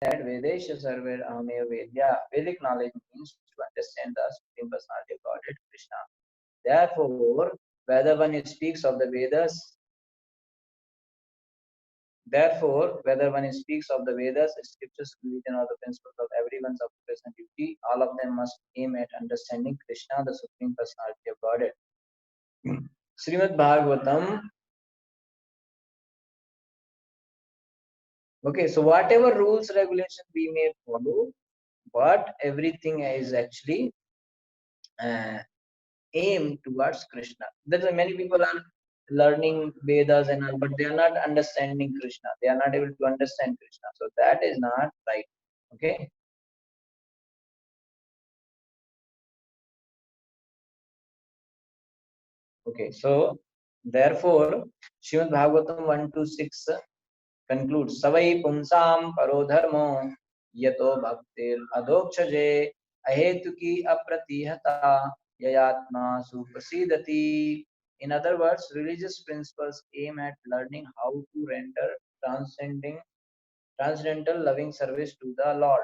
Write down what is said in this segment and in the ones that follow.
that Vedesha Sarver Ahamev Vedya. Vedic knowledge means to understand the Supreme Personality of Godhead Krishna. Therefore, whether one speaks of the Vedas, therefore, whether one speaks of the Vedas, scriptures, religion, or the principles of everyone's occupation duty, all of them must aim at understanding Krishna, the Supreme Personality of Godhead. Srimad Bhagavatam. Okay, so whatever rules, regulations we may follow, but everything is actually uh, aim towards Krishna. There are many people are learning Vedas and all, but they are not understanding Krishna. They are not able to understand Krishna. So that is not right. Okay. Okay. So therefore, Srimad Bhagavatam 1 to 6 concludes Savai Pumsam Paro Dharmo Yato Bhaktir Adokchaje Ahetuki Apratihata Yayatma Suprasidati. In other words, religious principles aim at learning how to render transcending transcendental loving service to the Lord.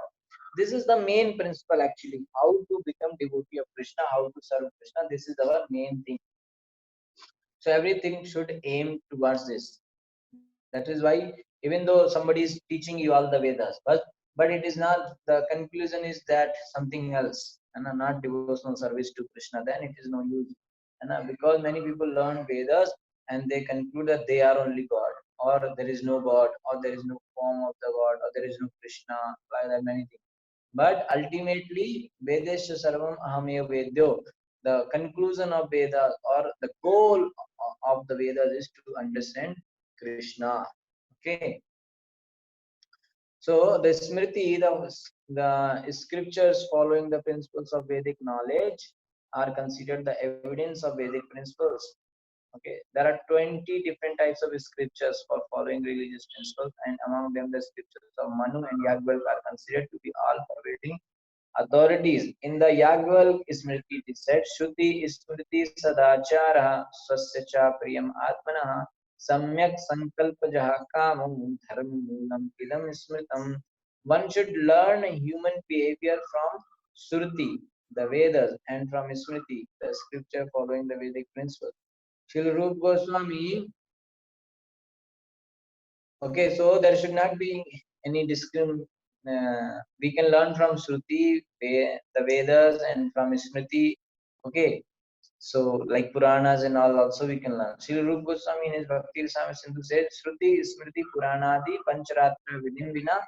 This is the main principle actually. How to become devotee of Krishna, how to serve Krishna. This is our main thing. So everything should aim towards this. That is why even though somebody is teaching you all the Vedas, but it is not, the conclusion is that something else and not devotional service to Krishna, then it is no use. And because many people learn Vedas and they conclude that they are only God, or there is no God, or there is no form of the God, or there is no Krishna, like that many things. But ultimately, Vedesha Sarvam Ahamev Vedyo, the conclusion of Vedas or the goal of the Vedas is to understand Krishna. Okay. So the Smriti, the scriptures following the principles of Vedic knowledge are considered the evidence of Vedic principles. Okay, there are 20 different types of scriptures for following religious principles, and among them the scriptures of Manu and Yagvalk are considered to be all pervading authorities. In the Yagvalk Smriti it is said, Shruti Smriti Sadachara Swasya Cha Priyam Atmanah Samyak Sankalpajaha Kamam Dharma Moolam Idam Smritam. One should learn human behavior from Shruti, the Vedas, and from Smriti, the scripture following the Vedic principles. Srila Rupa Goswami. Okay, so there should not be any discrimination. We can learn from Shruti, the Vedas, and from Smriti. Okay, so like Puranas and all also we can learn. Srila Rupa Goswami in his Bhakti Rasamrita Sindhu said, Shruti, Smriti, Puranadi, Pancharatra Vidin Vina,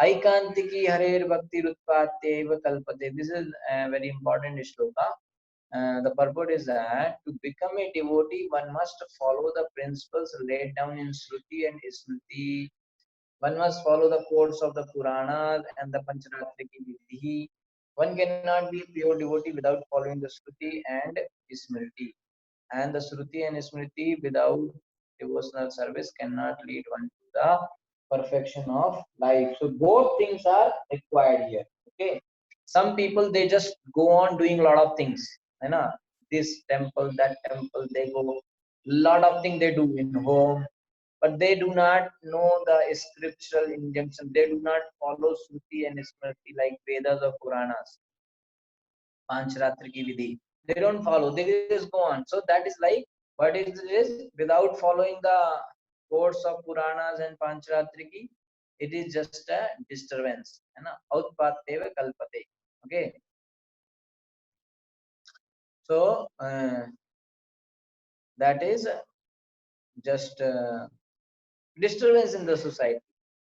Aikantiki Harer Bhakti Rutpatyeva Kalpate. This is a very important shloka. The purport is that to become a devotee, one must follow the principles laid down in Shruti and Smriti. One must follow the codes of the Puranas and the Pancharatriki Vidhi. One cannot be pure devotee without following the Shruti and Smriti. And the Shruti and Smriti without devotional service cannot lead one to the perfection of life. So both things are required here. Okay. Some people they just go on doing a lot of things. You know, this temple, that temple, they go lot of things they do in home, but they do not know the scriptural injunction. They do not follow Shruti and Smriti like Vedas or Puranas. Panchratri ki vidhi. They don't follow. They just go on. So that is like what is this? Without following the course of Puranas and Panchratri ki, it is just a disturbance. है ना? Outpatteva kalpate. Okay. So that is just disturbance in the society.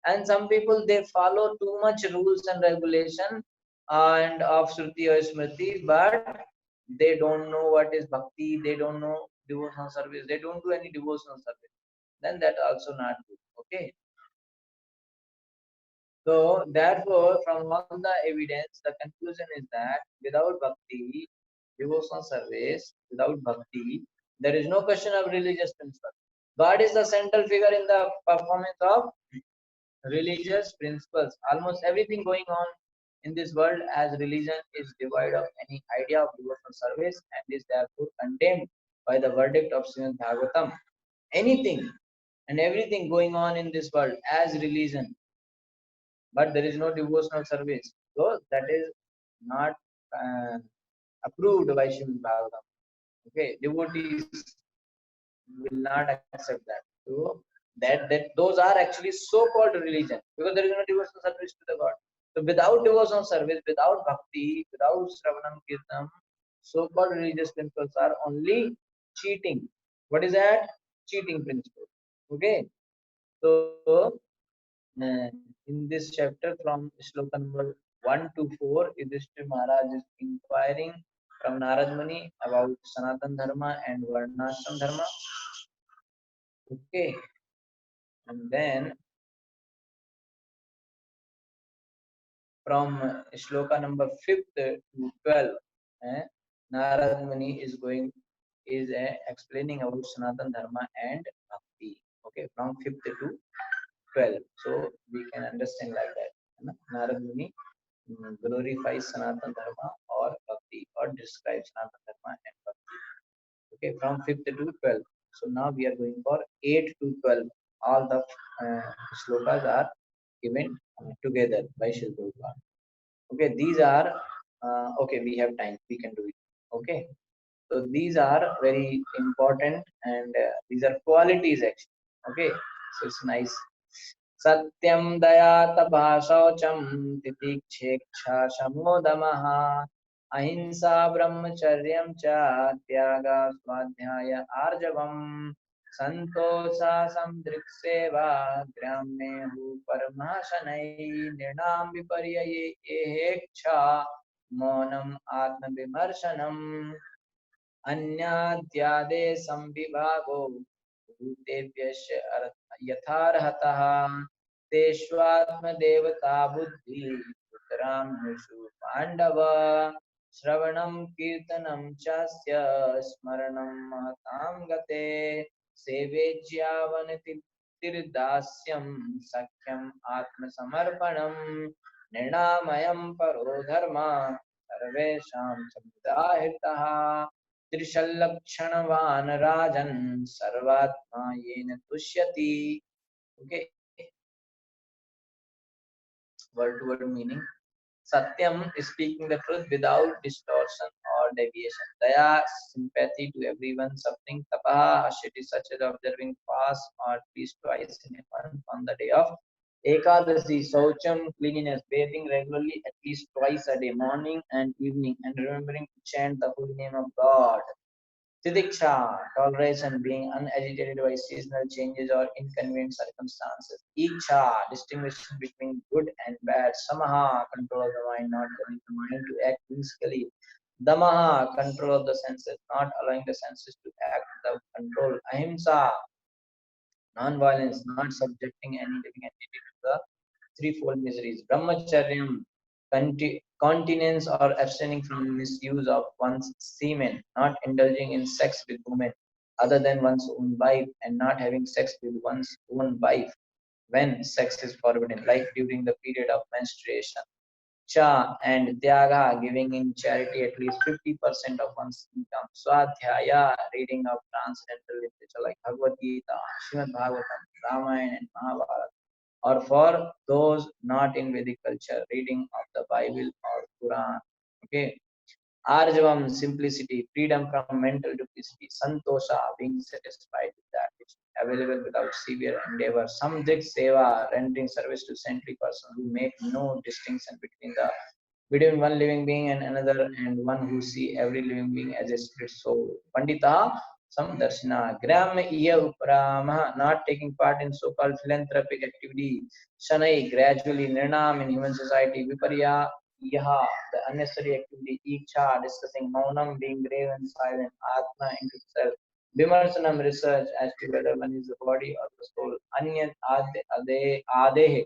And some people they follow too much rules and regulation and of Shruti or Smriti, but they don't know what is bhakti, they don't know devotional service, they don't do any devotional service. Then that also not good. Okay. So therefore, from all the evidence, the conclusion is that without bhakti, devotional service, without bhakti, there is no question of religious principle. God is the central figure in the performance of religious principles. Almost everything going on in this world as religion is devoid of any idea of devotional service and is therefore condemned by the verdict of Srimad Bhagavatam. Anything and everything going on in this world as religion but there is no devotional service. So that is not approved by Srimad Bhagavatam. Okay, devotees will not accept that. So that those are actually so-called religion, because there is no devotional service to the God. So without devotional service, without bhakti, without Shravanam Kirtanam, so-called religious principles are only cheating. What is that? Cheating principle. Okay. So in this chapter from shloka number 1 to 4, Yudhishthira Maharaj is inquiring from Narad Muni about Sanatan Dharma and Varnashram Dharma. Okay, and then from shloka number 5th to 12, eh, Narad Muni is explaining about Sanatan Dharma and Bhakti. Okay, from 5th to 12. So we can understand like that. Narad Muni glorifies Sanatan Dharma or Bhakti, or describes Sanatan Dharma and Bhakti. Okay, from 5th to 12th. So now we are going for 8 to 12. All the shlokas are given together by Srila Prabhupada. Okay, these are okay. We have time. We can do it. Okay, so these are very important, and these are qualities actually. Okay, so it's nice. सत्यं दया तपः शौचं तितिक्षेक्षा शमोदमः अहिंसा ब्रह्मचर्यं च त्यागः स्वाध्याय आर्जवम् संतोषा समदृक्सेवा ग्राम्ये परमः शनैः नृणां विपर्यये एहेक्षा मौनम् आत्मविमर्शनम् अन्याद्यादे संविभागो भूतेभ्यश्च यथार्हतः तेष्वात्मदेवता बुद्धि उत्तरांशु पांडव श्रवणं कीर्तनं चास्य स्मरणं महतां गते सेवेज्यावनतिर्दास्यं सख्यम् आत्मसमर्पणं निर्णामयं परो धर्म सर्वेषां समुदाहृतः त्रिशल्लक्षणवान् राजन् सर्वात्मा येन तुष्यति. Okay, word to word meaning. Satyam is speaking the truth without distortion or deviation. Daya, sympathy to everyone suffering. Tapaha, asceticism such as observing fast or at least twice in a month on the day of Ekadasi. Saucham, cleanliness, bathing regularly at least twice a day, morning and evening, and remembering to chant the holy name of God. Tidiksha, toleration, being unagitated by seasonal changes or inconvenient circumstances. Iksha, distinguishing between good and bad. Samaha, control of the mind, not allowing the mind to act whimsically. Damaha, control of the senses, not allowing the senses to act without control. Ahimsa, non-violence, not subjecting any living entity to the threefold miseries. Brahmacharyam, continence or abstaining from misuse of one's semen, not indulging in sex with women other than one's own wife, and not having sex with one's own wife when sex is forbidden, like during the period of menstruation. Cha and Tyaga, giving in charity at least 50% of one's income. Swadhyaya, reading of transcendental literature like Bhagavad Gita, Srimad Bhagavatam, Ramayana, and Mahabharata. Or for those not in Vedic culture, reading of the Bible or Quran. Okay. Arjavam, simplicity, freedom from mental duplicity. Santosha, being satisfied with that which is available without severe endeavor. Samdhik seva, rendering service to saintly person who make no distinction between one living being and another, and one who see every living being as a spirit soul. Pandita Samdarshina, Gram Iya Uprama, not taking part in so-called philanthropic activity. Shanai, gradually, Nirnam in human society. Viparya, Yaha, the unnecessary activity. Iksha, discussing. Maunam, being grave and silent. Atma, into self. Vimarsanam, research as to whether one is the body or the soul. Anyat, Adehe,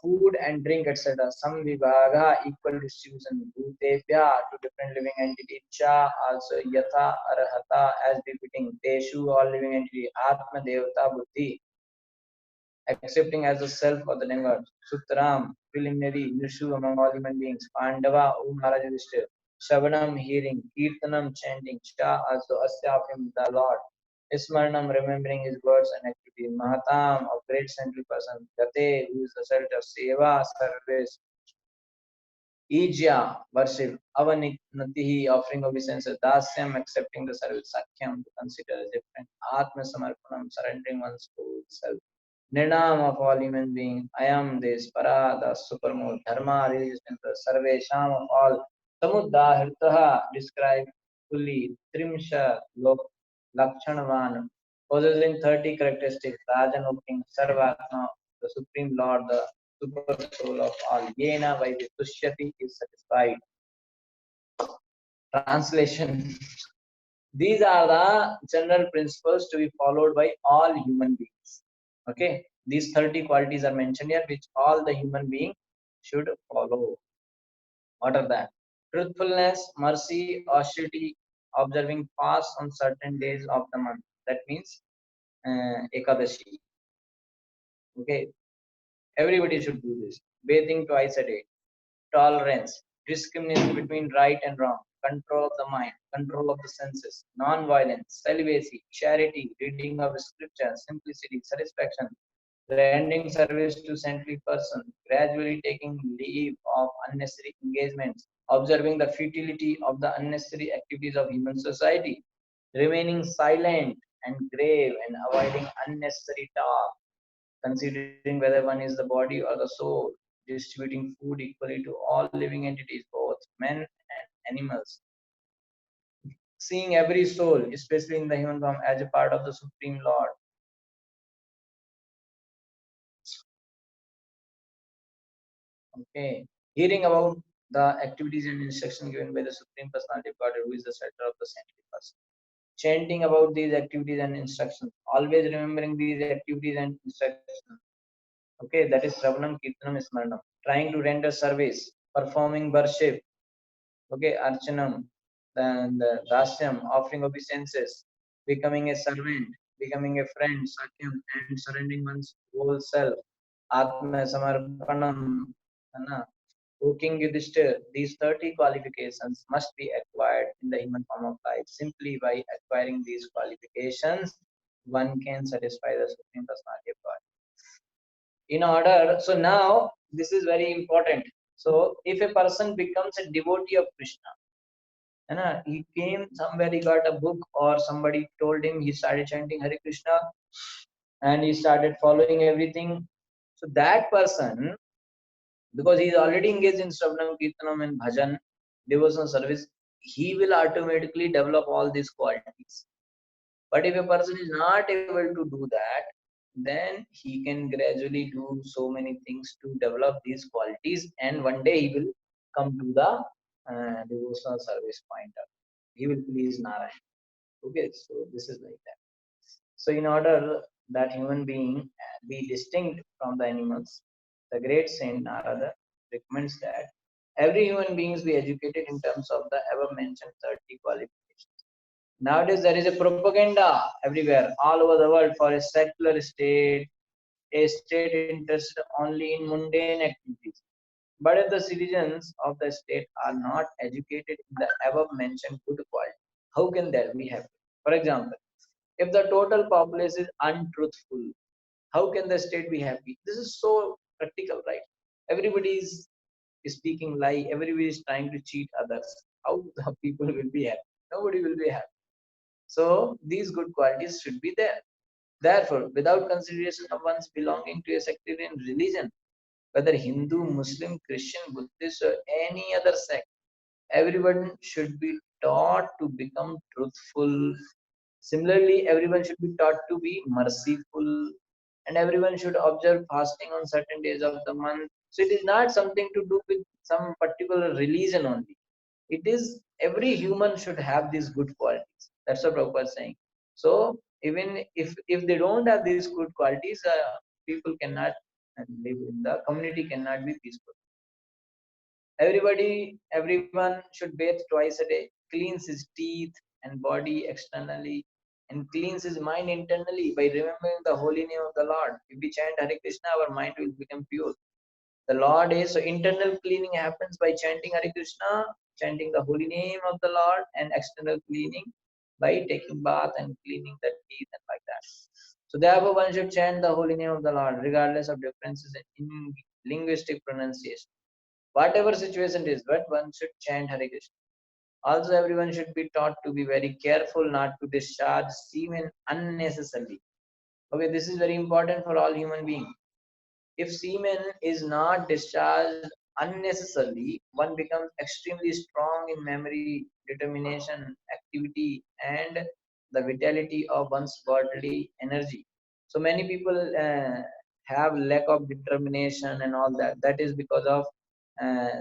food and drink, etc. Some vibhaga, equal distribution. Bhutebhya, to different living entity. Cha, also yatha, arhata, as befitting. Teshu, all living entity. Atma, devata, buddhi, accepting as the self or the demigod. Sutram, preliminary. Nishu, among all human beings. Pandava, O Maharaj Yudhishthira. Shavanam, hearing. Kirtanam, chanting. Cha, also asya of him, the Lord. Smaranam, remembering his words and activities. Shruti, Mahatam of great central person, Gate, who is the result of Seva, service, Ija, worship, Avanatihi, offering obeisances, Dasyam, accepting the service, Sakyam, to consider as different, Atma Samarpanam, surrendering one's whole self. Nirnam of all human beings, I am this, Para, the supreme, Dharma, religious, Sarvesham of all, Samudda, Hritaha, described fully, Trimsha, Lok, Lakshanavan, possessing 30 characteristics, Rajan, O King, Sarvatma, the Supreme Lord, the super soul of all, Yena, by the Tushyati is satisfied. Translation. These are the general principles to be followed by all human beings. Okay, these 30 qualities are mentioned here, which all the human being should follow. What are that? Truthfulness, mercy, austerity, observing fast on certain days of the month. That means Ekadashi. Okay, everybody should do this. Bathing twice a day. Tolerance, discrimination between right and wrong, control of the mind, control of the senses, non-violence, celibacy, charity, reading of scripture, simplicity, satisfaction, rendering service to saintly person, gradually taking leave of unnecessary engagements, observing the futility of the unnecessary activities of human society, remaining silent and grave and avoiding unnecessary talk, considering whether one is the body or the soul, distributing food equally to all living entities, both men and animals, seeing every soul, especially in the human form, as a part of the Supreme Lord. Okay, hearing about the activities and instruction given by the Supreme Personality of God, who is the center of the saintly person. Chanting about these activities and instructions, always remembering these activities and instructions. Okay, that is Shravanam, Kirtanam, Smaranam. Trying to render service, performing worship, okay, Archanam, then the Dasyam, offering obeisances, becoming a servant, becoming a friend, Sakyam, and surrendering one's whole self, Atma Samarpanam, है ना? O King Yudhishthir, these 30 qualifications must be acquired in the human form of life. Simply by acquiring these qualifications, one can satisfy the Supreme Personality of God. In order, so now this is very important. So if a person becomes a devotee of Krishna, he came somewhere, he got a book or somebody told him, he started chanting Hare Krishna and he started following everything. So that person, because he is already engaged in Shravanam, Kirtanam and Bhajan, devotional service, he will automatically develop all these qualities. But if a person is not able to do that, then he can gradually do so many things to develop these qualities, and one day he will come to the devotional service point. He will please Narayan. Okay, so this is like that. So in order that human being be distinct from the animals, the great Saint Narada recommends that every human being be educated in terms of the above mentioned 30 qualifications. Nowadays, there is a propaganda everywhere, all over the world, for a secular state, a state interested only in mundane activities. But if the citizens of the state are not educated in the above mentioned good quality, how can that be happen? For example, if the total populace is untruthful, how can the state be happy? This is so practical, right? Everybody is speaking lie, everybody is trying to cheat others. How the people will be happy? Nobody will be happy. So these good qualities should be there. Therefore, without consideration of one's belonging to a sectarian religion, whether Hindu, Muslim, Christian, Buddhist, or any other sect, everyone should be taught to become truthful. Similarly, everyone should be taught to be merciful, and everyone should observe fasting on certain days of the month. So it is not something to do with some particular religion only. It is every human should have these good qualities. That's what Prabhupada is saying. So even if they don't have these good qualities, people cannot live in the community, cannot be peaceful. Everyone should bathe twice a day, cleans his teeth and body externally, and cleans his mind internally by remembering the holy name of the Lord. If we chant Hare Krishna, our mind will become pure. The Lord is, so internal cleaning happens by chanting Hare Krishna, chanting the holy name of the Lord, and external cleaning by taking bath and cleaning the teeth and like that. So therefore, one should chant the holy name of the Lord, regardless of differences in linguistic pronunciation. Whatever situation it is, but one should chant Hare Krishna. Also, everyone should be taught to be very careful not to discharge semen unnecessarily. Okay, this is very important for all human beings. If semen is not discharged unnecessarily, one becomes extremely strong in memory, determination, activity, and the vitality of one's bodily energy. So many people have lack of determination and all that. That is because of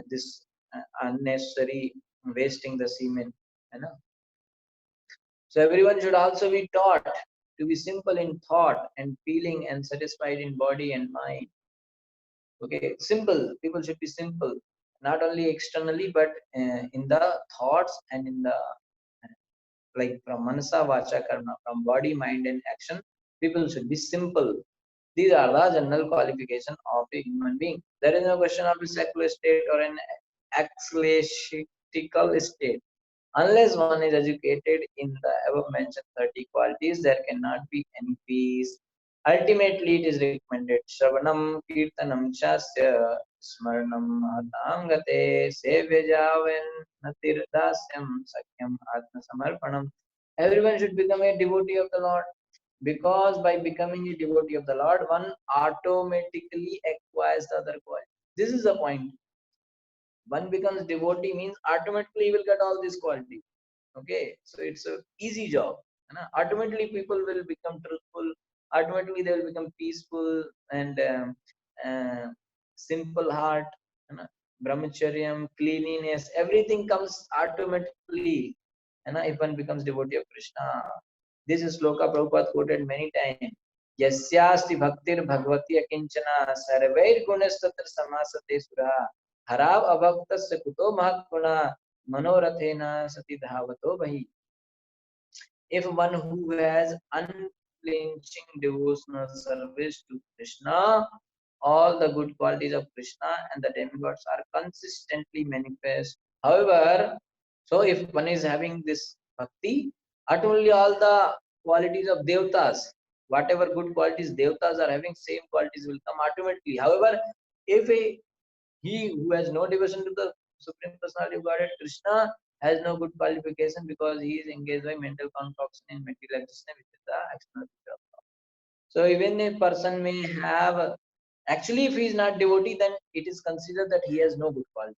this unnecessary wasting the semen. You know? So everyone should also be taught to be simple in thought and feeling and satisfied in body and mind. Okay, simple. People should be simple, not only externally but in the thoughts and in the like from manasa vacha karma, from body, mind, and action. People should be simple. These are the general qualification of a human being. There is no question of a secular state or an ecclesiastical state. Unless one is educated in the above mentioned 30 qualities, there cannot be any peace. Ultimately, it is recommended Shravanam Kirtanam Chasya Smaranam Atangate Sevyajavan Natirdasyam Sakyam Atma Samarpanam. Everyone should become a devotee of the Lord, because by becoming a devotee of the Lord, one automatically acquires the other quality. This is the point. One becomes devotee means automatically he will get all these qualities. Okay, so it's a easy job. Automatically people will become truthful. Automatically they will become peaceful and uh, simple heart. Brahmacharyam, cleanliness, everything comes automatically. If one becomes devotee of Krishna. This is sloka Prabhupada quoted many times. Yasyasti bhaktir bhagavati akinchana sarvair gunastatra samasate sura harav abhaktasya kuto mahakuna manorathena sati dhavato bhahi. If one who has unflinching devotional service to Krishna, all the good qualities of Krishna and the demigods are consistently manifest. However, so if one is having this bhakti, not only all the qualities of devtas, whatever good qualities devtas are having, same qualities will come automatically. However, if he who has no devotion to the Supreme Personality of Godhead, Krishna, has no good qualification because he is engaged by mental concoction in material existence, which is the external picture of God. So even a person may have, actually, if he is not devotee, then it is considered that he has no good quality.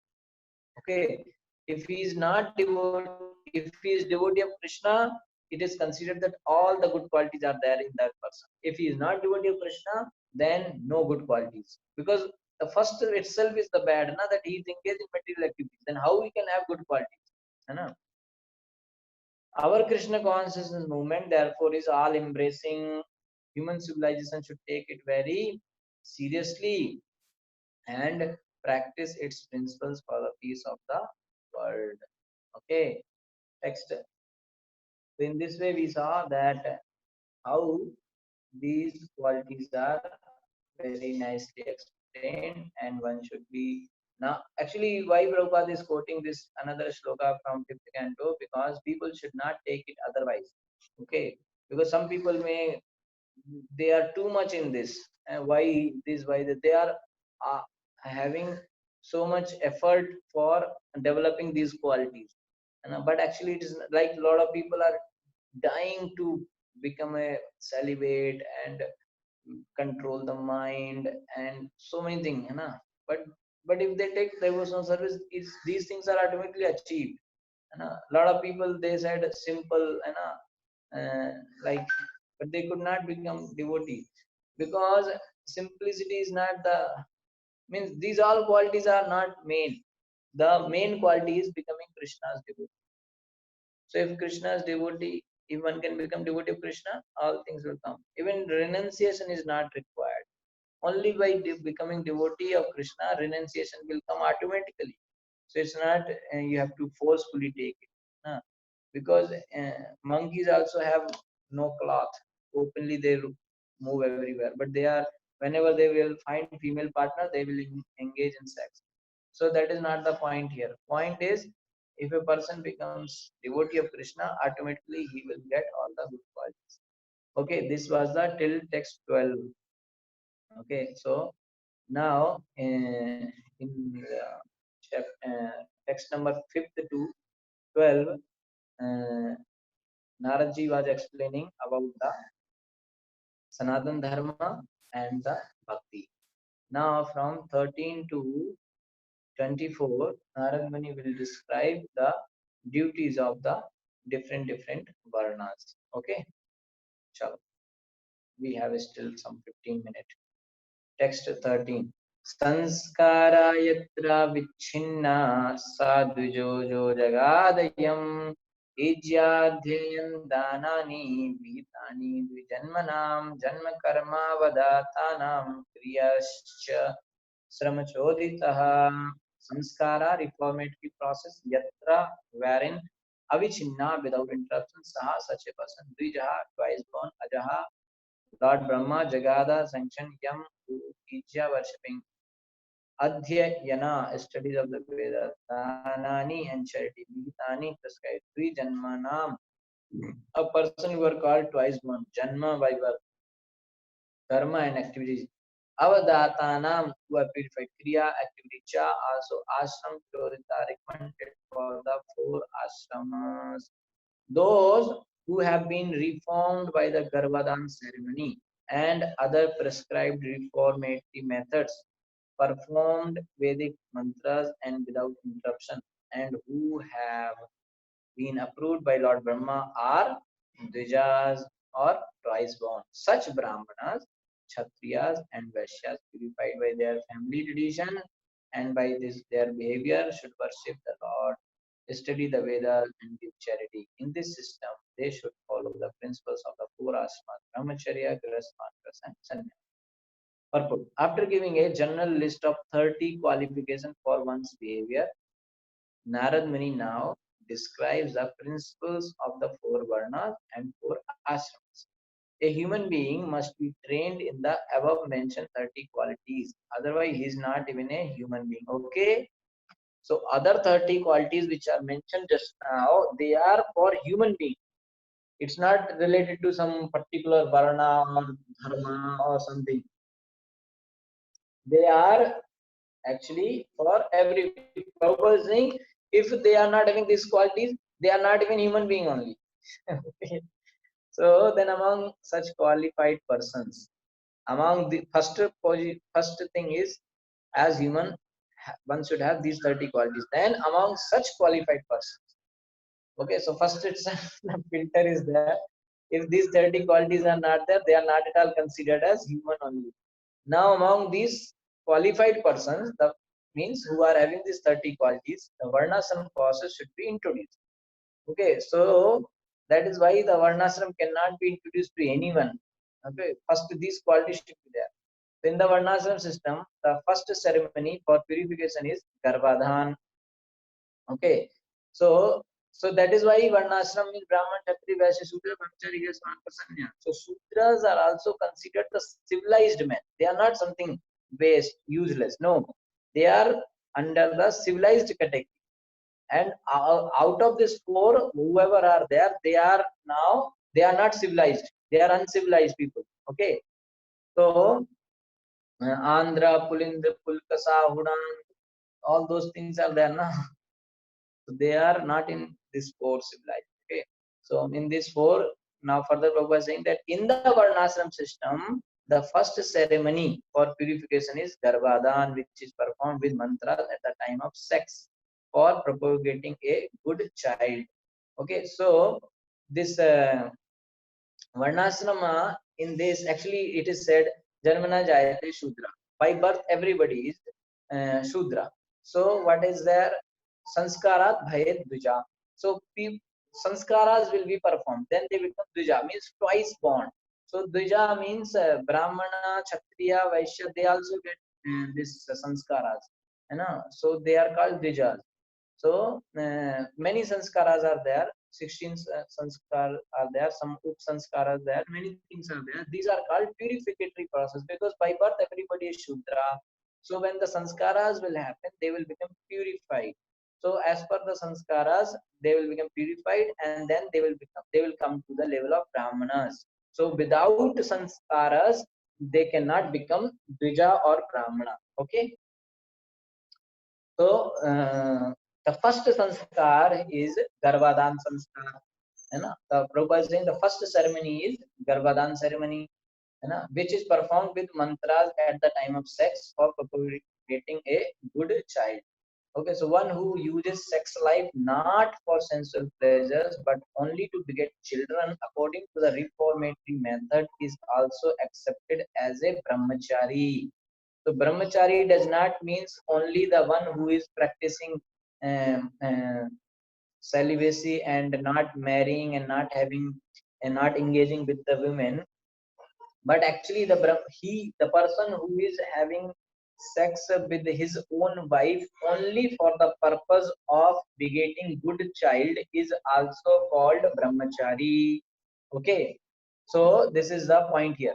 Okay, if he is not devotee, if he is devotee of Krishna, it is considered that all the good qualities are there in that person. If he is not devotee of Krishna, then no good qualities, because the first itself is the bad, na, that he is engaged in material activities. Then how we can have good qualities? Na? Our Krishna consciousness movement, therefore, is all embracing. Human civilization should take it very seriously and practice its principles for the peace of the world. Okay, next. So in this way, we saw that how these qualities are very nicely explained, and one should be now. Actually, why Prabhupada is quoting this another shloka from fifth canto, because people should not take it otherwise. Okay, because some people may, they are too much in this, and why this, why that, they are uh, having so much effort for developing these qualities. But actually it is like a lot of people are dying to become a celibate and control the mind and so many things, but if they take devotional service, it's, these things are automatically achieved. A lot of people, they said simple, uh, like, but they could not become devotee, because simplicity is not the, means these all qualities are not main. The main quality is becoming Krishna's devotee. So if Krishna's devotee, if one can become devotee of Krishna, all things will come. Even renunciation is not required. Only by becoming devotee of Krishna, renunciation will come automatically. So it's not you have to forcefully take it. Because monkeys also have no cloth. Openly they move everywhere, but they are, whenever they will find female partner, they will engage in sex. So that is not the point here. Point is, if a person becomes devotee of Krishna, automatically he will get all the good qualities. Okay, this was the till text 12. Okay, so now in text number 5th to 12, uh, Naradji was explaining about the Sanatan Dharma and the Bhakti. Now from 13 to 24, Narad Muni will describe the duties of the different varnas. Okay, chalo. We have still some 15 minutes. Text 13. Sanskara yatra vichhinna sadhujojo jagadayam ijyadhyayan danani vihitani dvijanmanam janma karma vadatanam kriyascha sramachoditaha. Sanskara reformatory process yatra wherein avichinna without interruption saha such a person dvijaha twice born ajaha Lord Brahma Jagada sanctioned Yam Ijya worshipping Adhyayana studies of the Vedas Danani and charity Vihitani prescribed three Janmanam. A person who are called twice born Janma by birth Karma and activities Avadatanam who are purified Kriya activity Cha also Ashram Chodita recommended for the four ashramas. Those who have been reformed by the Garbhadan ceremony and other prescribed reformatory methods, performed Vedic mantras and without interruption, and who have been approved by Lord Brahma are Dvijas or twice born. Such Brahmanas, Kshatriyas, and Vaishyas, purified by their family tradition and by this their behavior, should worship the Lord, study the Vedas, and give charity. In this system, they should follow the principles of the four ashramas: Brahmacharya, Grihastha, and Sannyasa. Purport. After giving a general list of 30 qualifications for one's behavior, Narad Muni now describes the principles of the four varnas and four ashramas. A human being must be trained in the above mentioned 30 qualities. Otherwise, he is not even a human being. Okay. So other 30 qualities which are mentioned just now, they are for human being. It's not related to some particular varna or dharma or something. They are actually for every purpose. If they are not having these qualities, they are not even human being only. So then among such qualified persons, among the first thing is, as human one should have these 30 qualities. Then among such qualified persons, okay, so first it's the filter is there. If these 30 qualities are not there, they are not at all considered as human only. Now among these qualified persons, the means who are having these 30 qualities, the varnashram process should be introduced. Okay, so that is why the varnashram cannot be introduced to anyone. Okay, first these qualities should be there. So in the varnashram system, the first ceremony for purification is Garbhadhan. Okay, so that is why varnashram means Brahman, Kshatriya, Vaishya, Shudra, Brahmachari, Swanasanya. So Shudras are also considered the civilized men. They are not something waste, useless. No, they are under the civilized category. And out of this four, whoever are there, they are not civilized. They are uncivilized people. Okay, so Andhra, Pulindra, Pulkasa, Hudan, all those things are there now. So they are not in this four civilized. Okay. So in this four, now further Prabhupada is saying that in the Varnashram system, the first ceremony for purification is Garbhadan, which is performed with mantras at the time of sex for propagating a good child. Okay, so this Varnashrama, in this actually it is said Janmana Jayate Shudra. By birth everybody is Shudra. So what is there? Sanskarat Bhayet Dvija. So sanskaras will be performed. Then they become Dvija, means twice born. So Dvija means Brahmana, Kshatriya, Vaishya, they also get this sanskaras. You know? So they are called Dvijas. So many sanskaras are there. 16 sanskar are there. Some up sanskar are there. Many things are there. These are called purificatory process because by birth everybody is Shudra. So when the sanskaras will happen, they will become purified. So as per the sanskaras, they will become purified, and then they will come to the level of brahmanas. So without sanskaras, they cannot become Dvija or Brahmana. Okay. So the first sanskar is Garbhadan sanskar. है ना? The Prabhupada is saying the first ceremony is Garbhadan ceremony, है ना? Which is performed with mantras at the time of sex for propagating a good child. Okay, so one who uses sex life not for sensual pleasures but only to beget children according to the reformatory method is also accepted as a brahmachari. So brahmachari does not means only the one who is practicing um, uh, celibacy and not marrying and not having and not engaging with the women, but actually the person who is having sex with his own wife only for the purpose of begetting good child is also called brahmachari. Okay, so this is the point here,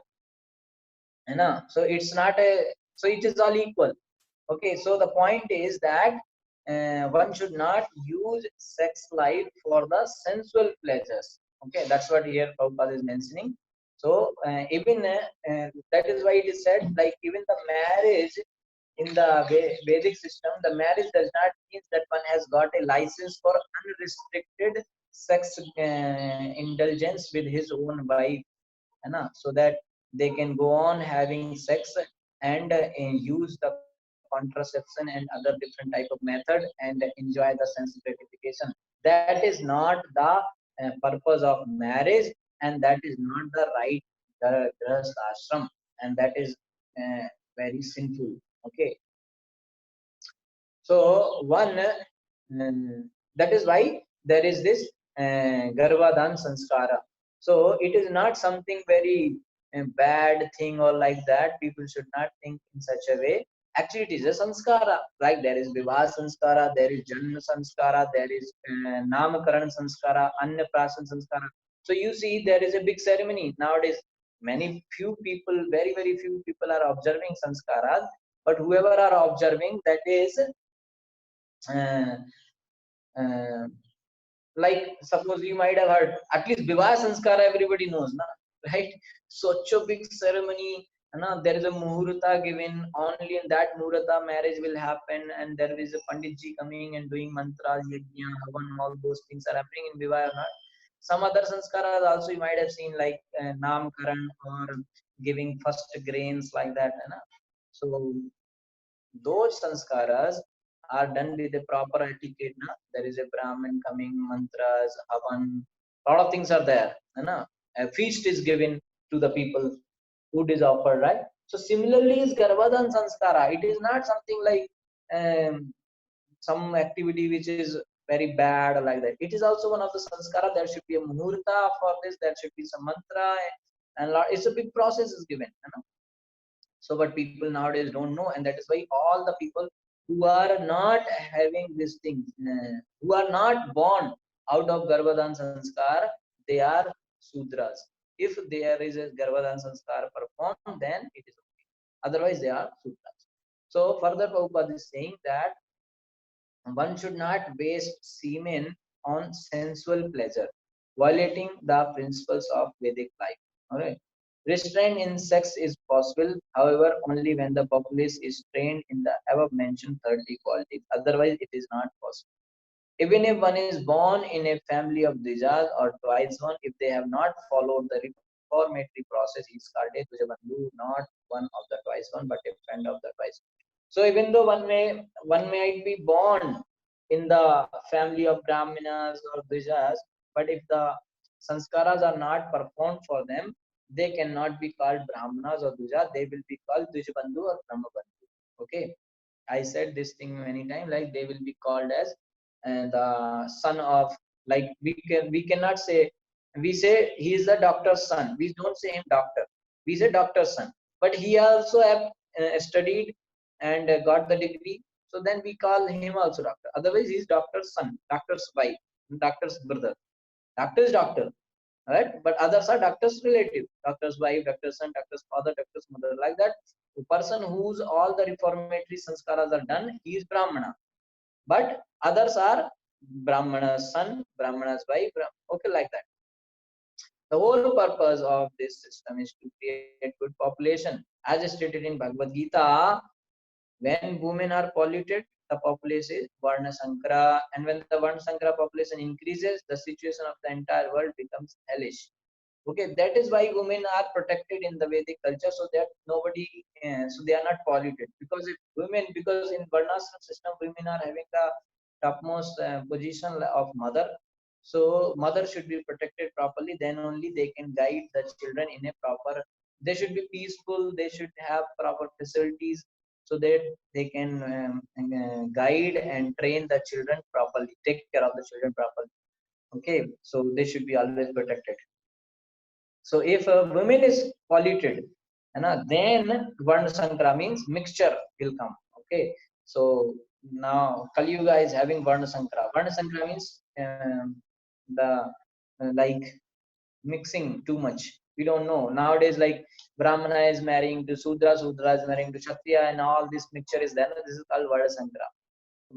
है ना? So it's not a, so it is all equal. Okay, so the point is that one should not use sex life for the sensual pleasures. Okay, that's what here Prabhupada is mentioning. So even that is why it is said, like even the marriage in the Vedic system, the marriage does not mean that one has got a license for unrestricted sex indulgence with his own wife, है ना? So that they can go on having sex and use the contraception and other different type of method and enjoy the sense gratification. That is not the purpose of marriage, and that is not the right grahast ashram, and that is very sinful. Okay, so one that is why there is this Garbhadan sanskara. So it is not something very bad thing or like that. People should not think in such a way. Actually, it is a sanskara. Like there is Vivah sanskara, there is Janma sanskara, there is Namakaran sanskara, Annaprasan sanskara. So you see, there is a big ceremony nowadays. Many few people, very few people are observing sanskaras, but whoever are observing, that is uh, uh, like suppose you might have heard at least Vivah Sanskara everybody knows, na? Right? Such a big ceremony, na? There is a muhurta given, only in that muhurta marriage will happen, and there is a Panditji coming and doing mantras, yajna, havan, all those things are happening in Vivah or not. Some other sanskaras also you might have seen, like Namkaran or giving first grains like that, na? So those sanskaras are done with a proper etiquette. Na? There is a Brahmin coming, mantras, havan, lot of things are there. Na? A feast is given to the people, food is offered, right? So similarly is Garbhadan sanskara. It is not something like some activity which is very bad or like that. It is also one of the sanskara. There should be a muhurta for this. There should be some mantra, and it's a big process is given. So but people nowadays don't know, and that is why all the people who are not having these things, who are not born out of Garbhadan sanskar, they are Sudras. If there is a Garbhadan sanskar performed, then it is okay. Otherwise they are Sudras. So further Prabhupada is saying that one should not waste semen on sensual pleasure, violating the principles of Vedic life. All right. Restraint in sex is possible, however, only when the populace is trained in the above mentioned 30 qualities. Otherwise, it is not possible. Even if one is born in a family of Dvijas or twice one, if they have not followed the reformatory process, he is called a Dvijabandhu, not one of the twice one, but a friend of the twice. So even though one might be born in the family of Brahmanas or Dvijas, but if the sanskaras are not performed for them, they cannot be called Brahmanas or Dvijas. They will be called Dvijabandhu or Brahmabandhu. Okay, I said this thing many times. Like they will be called as the son of, like we cannot say, we say he is the doctor's son. We don't say him doctor. We say doctor's son. But he also have studied and got the degree. So then we call him also doctor. Otherwise, he is doctor's son, doctor's wife, doctor's brother. Doctor is doctor, right? But others are doctor's relative, doctor's wife, doctor's son, doctor's father, doctor's mother, like that. The person whose all the reformatory sanskaras are done, he is Brahmana. But others are Brahmana's son, Brahmana's wife, okay, like that. The whole purpose of this system is to create good population. As stated in Bhagavad Gita, when women are polluted, the population is Varna Sankara, and when the Varna Sankara population increases, the situation of the entire world becomes hellish. Okay, that is why women are protected in the Vedic culture, so that nobody, so they are not polluted. Because if women, because in Varnashram system, women are having the topmost position of mother, so mother should be protected properly. Then only they can guide the children in a proper. They should be peaceful. They should have proper facilities so that they can guide and train the children properly, take care of the children properly. Okay, so they should be always protected. So if a woman is polluted, then Varna Sankara means mixture will come. Okay. So now Kali Yuga is having Varna Sankara. Varna Sankara means the like mixing too much. We don't know. Nowadays, like Brahmana is marrying to Sudra, Sudra is marrying to Kshatriya, and all this mixture is there. This is called Varna Sankara.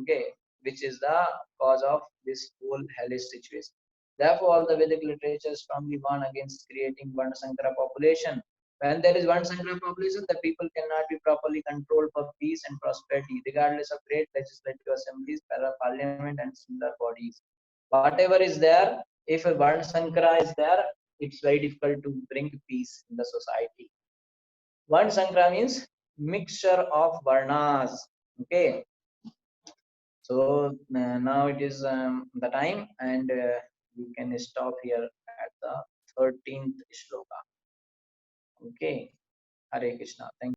Okay, which is the cause of this whole hellish situation. Therefore, all the Vedic literature strongly warn against creating Varnasankara population. When there is Varnasankara population, the people cannot be properly controlled for peace and prosperity, regardless of great legislative assemblies, parliament, and similar bodies. Whatever is there, if a Varnasankara is there, it's very difficult to bring peace in the society. Varnasankara means mixture of Varnas. Okay, so now it is the time, and we can stop here at the 13th shloka. Okay, Hare Krishna. Thank you.